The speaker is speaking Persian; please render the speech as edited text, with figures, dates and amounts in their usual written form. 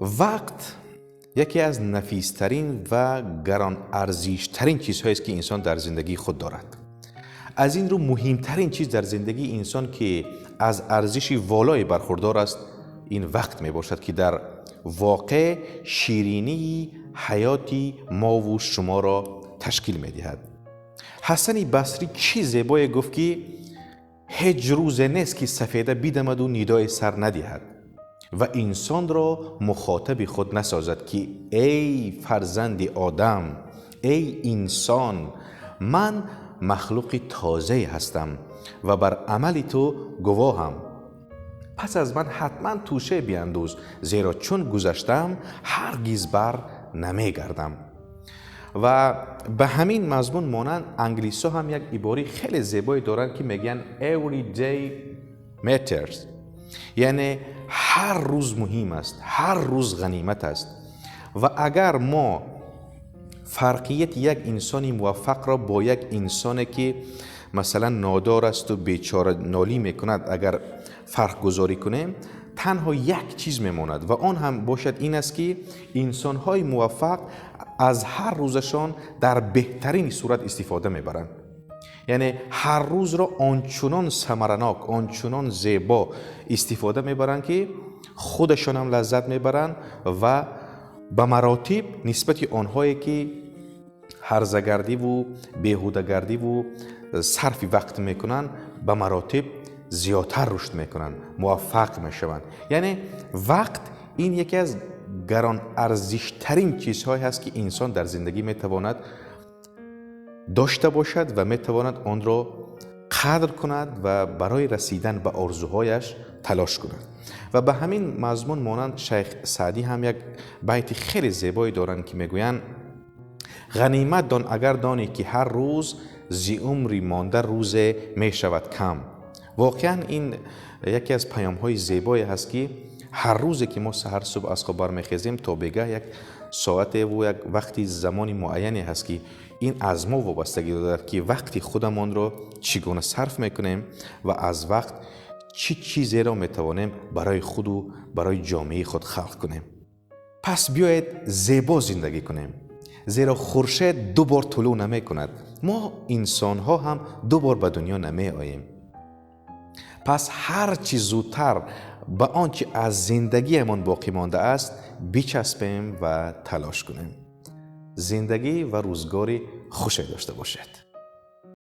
وقت یکی از نفیسترین و گران ارزشترین چیزهایی است که انسان در زندگی خود دارد. از این رو مهمترین چیز در زندگی انسان که از ارزشی والای برخوردار است این وقت می باشد که در واقع شیرینی حیاتی ما و شما را تشکیل می دهد. حسن بصری چی زیبای گفت که هیچ روز نیست که سفیده بیدمد و ندای سر ندهد و انسان را مخاطب خود نسازد که ای فرزند آدم، ای انسان، من مخلوق تازه هستم و بر عمل تو گواهم. پس از من حتما توشه بیندوز، زیرا چون گذشتم هرگز بر نمی گردم. و به همین مضمون مانند انگلیسی هم یک عباره خیلی زیبایی دارن که میگن every day matters، یعنی هر روز مهم است، هر روز غنیمت است. و اگر ما فرقیت یک انسانی موفق را با یک انسانی که مثلا نادار است و بیچاره نالی میکند اگر فرق گذاری کنیم، تنها یک چیز میماند و آن هم باشد این است که انسان‌های موفق از هر روزشان در بهترین صورت استفاده میبرند. یعنی هر روز را آنچنان ثمرناک، آنچنان زیبا استفاده میبرند که خودشان هم لذت میبرند و به مراتب نسبت آنهایی که هرزگردی و بیهوده‌گردی و صرف وقت میکنن به مراتب زیادتر رشد میکنن، موفق میشوند. یعنی وقت این یکی از گران ارزشترین چیزهایی هست که انسان در زندگی میتواند داشته باشد و میتواند آن را قدر کند و برای رسیدن به آرزوهایش تلاش کند. و به همین مضمون مانند شیخ سعدی هم یک بیت خیلی زیبایی دارند که میگویند غنیمت دان اگر دانی که هر روز زی عمری مانده روز می شود کم. واقعا این یکی از پیام های زیبایی هست که هر روزی که ما سحر صبح از خواب برمیخیزیم تا بگاه یک ساعت و یک وقتی زمانی معینی هست که این از ما وابستگی دارد که وقتی خودمان را چگونه صرف میکنیم و از وقت چی چیزی را میتوانیم برای خود و برای جامعه خود خلق کنیم. پس بیایید زیبا زندگی کنیم، زیرا خورشید دو بار طلوع نمی کند، ما انسان ها هم دو بار به دنیا نمی آییم. پس هر چی زودتر به آنچه از زندگیمان باقی مانده است بچسبیم و تلاش کنیم. زندگی و روزگاری خوشی داشته باشید.